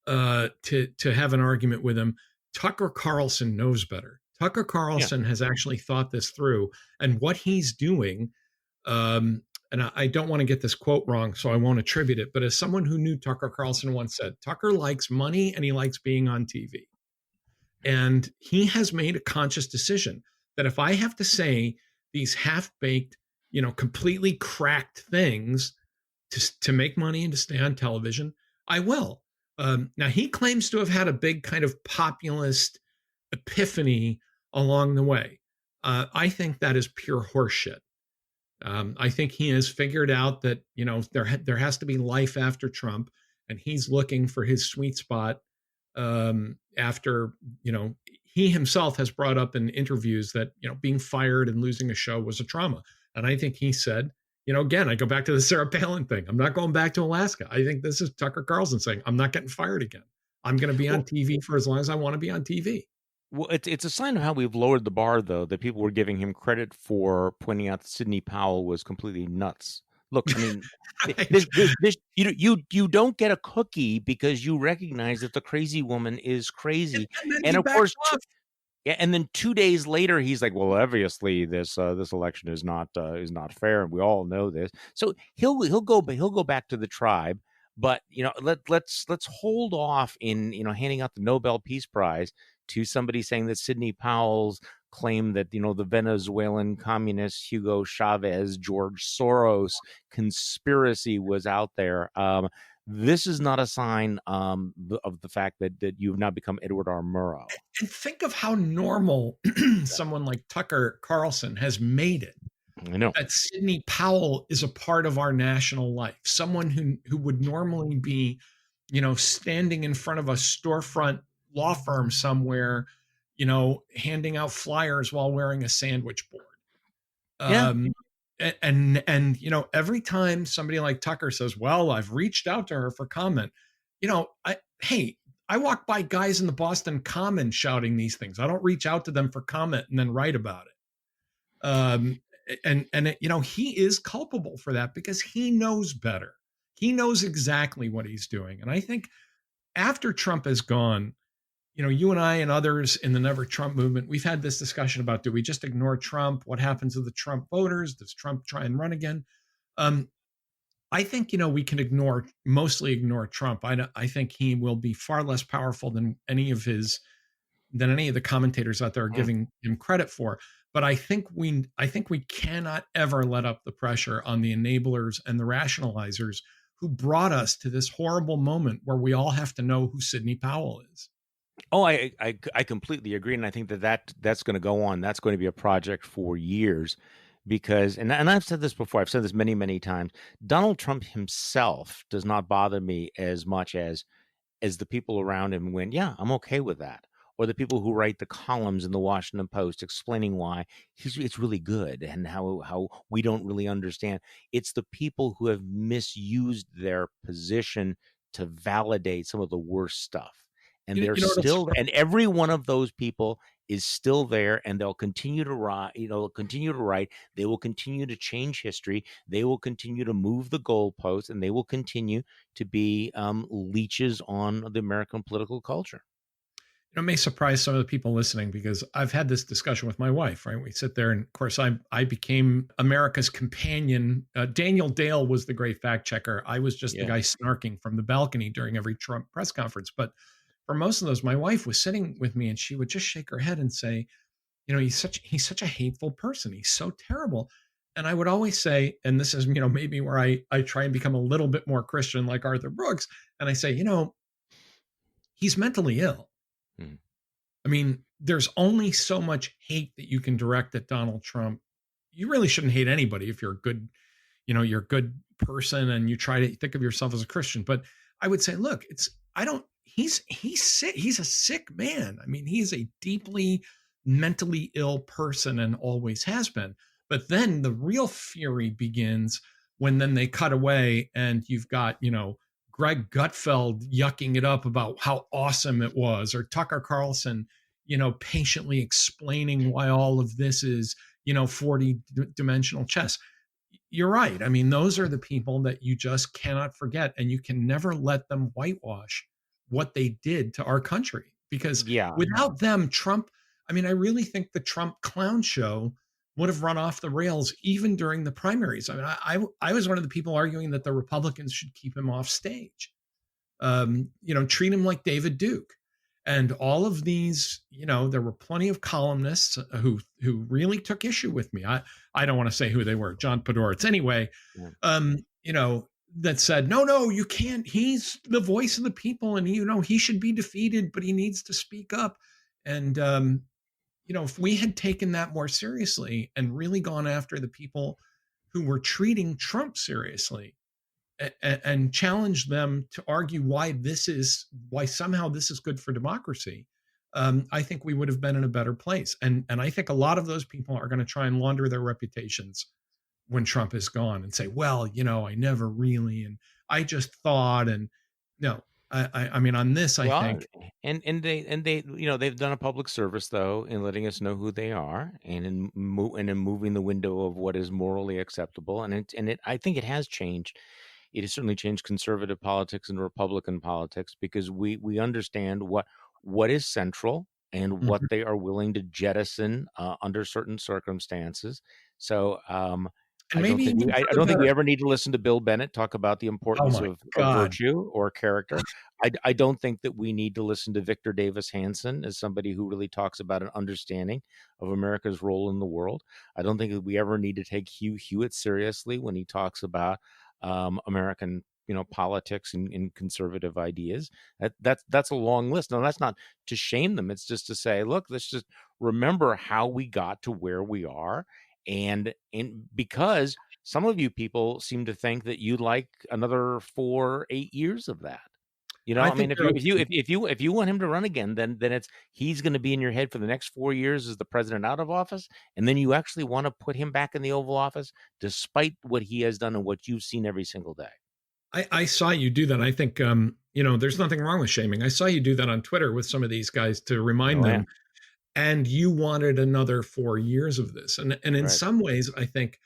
to have an argument with him. Tucker Carlson knows better. Tucker yeah, Carlson has actually thought this through, and what he's doing, and I don't want to get this quote wrong, so I won't attribute it, but as someone who knew Tucker Carlson once said, Tucker likes money and he likes being on TV. And he has made a conscious decision that if I have to say these half-baked, completely cracked things to make money and to stay on television, I will. Now, he claims to have had a big kind of populist epiphany along the way. I think that is pure horseshit. I think he has figured out that there has to be life after Trump, and he's looking for his sweet spot. After he himself has brought up in interviews that being fired and losing a show was a trauma, and I think he said, again, I go back to the Sarah Palin thing. I'm not going back to Alaska. I think this is Tucker Carlson saying, I'm not getting fired again. I'm going to be on TV for as long as I want to be on TV. Well, it's a sign of how we've lowered the bar, though, that people were giving him credit for pointing out that Sidney Powell was completely nuts. Look, I mean, you don't get a cookie because you recognize that the crazy woman is crazy, And then and he of backed course, off. yeah, and then 2 days later, he's like, "Well, obviously, this election is not fair, and we all know this." So he'll go back to the tribe, but let's hold off in handing out the Nobel Peace Prize to somebody saying that Sidney Powell's claim that the Venezuelan communist Hugo Chavez, George Soros conspiracy was out there. This is not a sign of the fact that you've now become Edward R. Murrow. And think of how normal someone like Tucker Carlson has made it. I know. That Sidney Powell is a part of our national life. Someone who would normally be, standing in front of a storefront law firm somewhere, handing out flyers while wearing a sandwich board. Yeah. And every time somebody like Tucker says, well, I've reached out to her for comment, I walk by guys in the Boston Common shouting these things. I don't reach out to them for comment and then write about it. He is culpable for that because he knows better. He knows exactly what he's doing. And I think after Trump is gone, you and I and others in the Never Trump movement, we've had this discussion about, do we just ignore Trump? What happens to the Trump voters? Does Trump try and run again? I think, we can mostly ignore Trump. I think he will be far less powerful than any of the commentators out there are giving him credit for. But I think we cannot ever let up the pressure on the enablers and the rationalizers who brought us to this horrible moment where we all have to know who Sidney Powell is. Oh, I completely agree, and I think that's going to go on. That's going to be a project for years, because and I've said this before. I've said this many times. Donald Trump himself does not bother me as much as the people around him. When I'm okay with that, or the people who write the columns in the Washington Post explaining why it's really good and how we don't really understand. It's the people who have misused their position to validate some of the worst stuff. And they're still, and every one of those people is still there, and they'll continue to write. Continue to write. They will continue to change history. They will continue to move the goalposts, and they will continue to be leeches on the American political culture. It may surprise some of the people listening because I've had this discussion with my wife, right? We sit there and of course I became America's companion. Daniel Dale was the great fact checker. I was just the guy snarking from the balcony during every Trump press conference. But for most of those, my wife was sitting with me and she would just shake her head and say, he's such a hateful person. He's so terrible. And I would always say, and this is, maybe where I try and become a little bit more Christian like Arthur Brooks. And I say, he's mentally ill. Hmm. I mean, there's only so much hate that you can direct at Donald Trump. You really shouldn't hate anybody if you're a good, you're a good person and you try to think of yourself as a Christian. But I would say, look, he's sick. He's a sick man. I mean, he's a deeply mentally ill person and always has been. But then the real fury begins when then they cut away and you've got, Greg Gutfeld yucking it up about how awesome it was, or Tucker Carlson, patiently explaining why all of this is, 40-dimensional chess. You're right. I mean, those are the people that you just cannot forget, and you can never let them whitewash what they did to our country. Because without them, Trump, I really think the Trump clown show would have run off the rails even during the primaries. I mean, I was one of the people arguing that the Republicans should keep him off stage, treat him like David Duke. And all of these, there were plenty of columnists who really took issue with me. I don't want to say who they were, John Podhoretz. Anyway, that said, no, you can't. He's the voice of the people and, he should be defeated, but he needs to speak up. And, if we had taken that more seriously and really gone after the people who were treating Trump seriously and challenged them to argue why somehow this is good for democracy, I think we would have been in a better place. And I think a lot of those people are going to try and launder their reputations when Trump is gone and say, well, I never really, and I just thought, and no. I mean, on this, I think, and they they've done a public service though in letting us know who they are and in moving the window of what is morally acceptable, and it I think it has changed. It has certainly changed conservative politics and Republican politics because we understand what is central and what they are willing to jettison under certain circumstances. So I don't think we ever need to listen to Bill Bennett talk about the importance of virtue or character. I don't think that we need to listen to Victor Davis Hanson as somebody who really talks about an understanding of America's role in the world. I don't think that we ever need to take Hugh Hewitt seriously when he talks about American politics and conservative ideas. That's a long list. Now, that's not to shame them. It's just to say, look, let's just remember how we got to where we are. And because some of you people seem to think that you'd like another 4 or 8 years of that, if you want him to run again, then he's going to be in your head for the next 4 years as the president out of office, and then you actually want to put him back in the Oval Office, despite what he has done and what you've seen every single day. I saw you do that. I think there's nothing wrong with shaming. I saw you do that on Twitter with some of these guys to remind them. And you wanted another 4 years of this. And in some ways, I think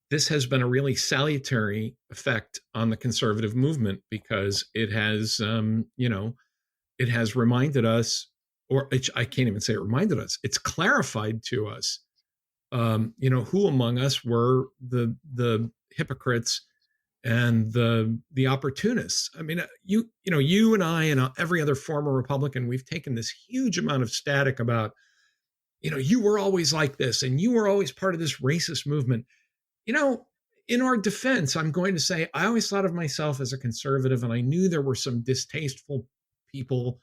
this has been a really salutary effect on the conservative movement because it has, it has reminded us, I can't even say it reminded us, it's clarified to us, who among us were the hypocrites and the opportunists. I mean, you and I and every other former Republican, we've taken this huge amount of static about, you were always like this and you were always part of this racist movement. In our defense, I'm going to say I always thought of myself as a conservative, and I knew there were some distasteful people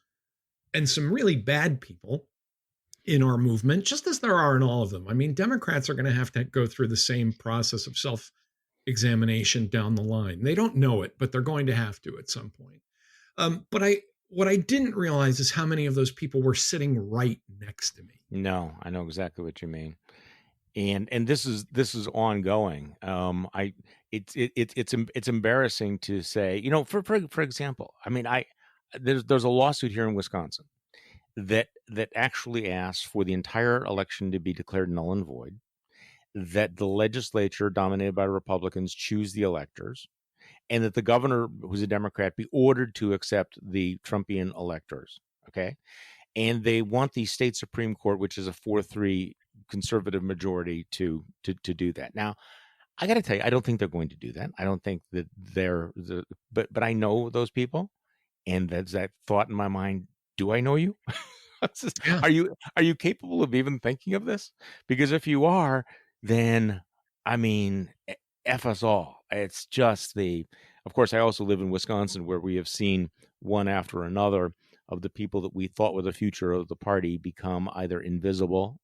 and some really bad people in our movement, just as there are in all of them. I mean, Democrats are going to have to go through the same process of self-examination down the line. They don't know it, but they're going to have to at some point. What I didn't realize is how many of those people were sitting right next to me. No, I know exactly what you mean. And this is ongoing. It's embarrassing to say, for example, I mean, there's a lawsuit here in Wisconsin that actually asks for the entire election to be declared null and void, that the legislature dominated by Republicans choose the electors, and that the governor, who's a Democrat, be ordered to accept the Trumpian electors. Okay. and they want the state Supreme Court, which is a 4-3 conservative majority, to do that. Now, I got to tell you, I don't think they're going to do that. I don't think that but I know those people, and there's that thought in my mind: do I know you? Yeah. Are you capable of even thinking of this? Because if you are, then I mean, F us all. It's just of course, I also live in Wisconsin, where we have seen one after another of the people that we thought were the future of the party become either invisible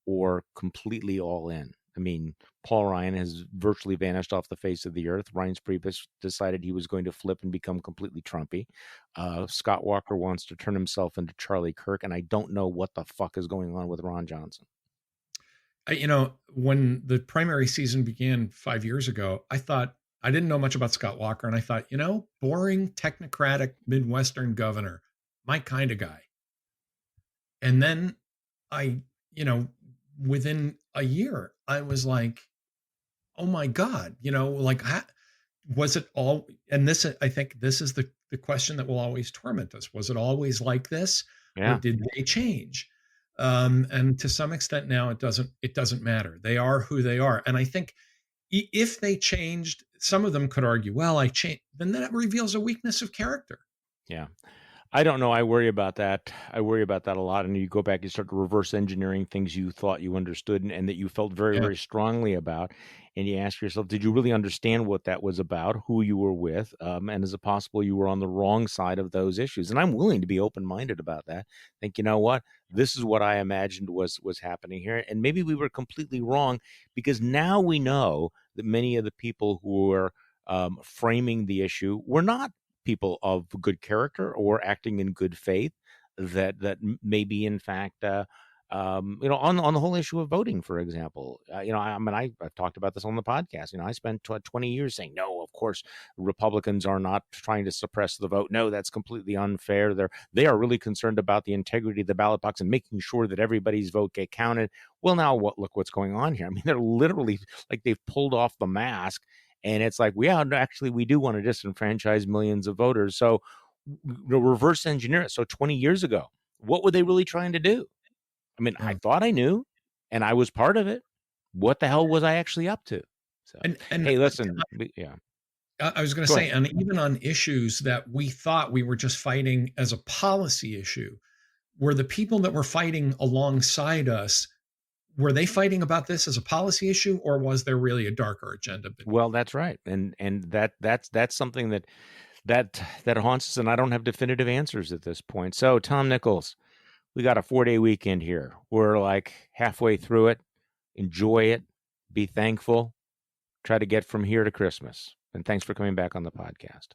or completely all in. I mean, Paul Ryan has virtually vanished off the face of the earth. Reince Priebus decided he was going to flip and become completely Trumpy. Scott Walker wants to turn himself into Charlie Kirk, and I don't know what the fuck is going on with Ron Johnson. When the primary season began 5 years ago, I didn't know much about Scott Walker, and I thought, boring, technocratic, Midwestern governor, my kind of guy. And then within a year, I was like, oh my God, was it all? And I think this is the question that will always torment us. Was it always like this? Yeah. Or did they change? And to some extent now it doesn't matter. They are who they are. And I think if they changed, some of them could argue, well, I changed, then that reveals a weakness of character. Yeah. I don't know. I worry about that. I worry about that a lot. And you go back and start to reverse engineering things you thought you understood and that you felt very, very strongly about. And you ask yourself, did you really understand what that was about, who you were with? And is it possible you were on the wrong side of those issues? And I'm willing to be open-minded about that. Think, you know what? This is what I imagined was happening here. And maybe we were completely wrong, because now we know that many of the people who were framing the issue were not people of good character or acting in good faith, that maybe in fact on the whole issue of voting, for example, I've talked about this on the podcast. I spent 20 years saying, no, of course Republicans are not trying to suppress the vote. No, that's completely unfair. They are really concerned about the integrity of the ballot box and making sure that everybody's vote get counted. Well, now look what's going on here. I mean, they're literally like they've pulled off the mask. And it's like, we do want to disenfranchise millions of voters. So reverse engineer it. So 20 years ago, what were they really trying to do? I mean, I thought I knew, and I was part of it. What the hell was I actually up to? So, and hey, listen, I was going to say, and even on issues that we thought we were just fighting as a policy issue, were the people that were fighting alongside us, were they fighting about this as a policy issue, or was there really a darker agenda? Well, that's right. And that's something that haunts us, and I don't have definitive answers at this point. So, Tom Nichols, we got a 4-day weekend here. We're like halfway through it. Enjoy it. Be thankful. Try to get from here to Christmas. And thanks for coming back on the podcast.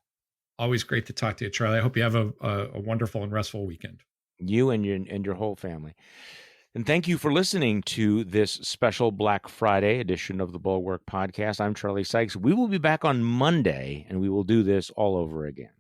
Always great to talk to you, Charlie. I hope you have a wonderful and restful weekend. You and your whole family. And thank you for listening to this special Black Friday edition of the Bulwark Podcast. I'm Charlie Sykes. We will be back on Monday, and we will do this all over again.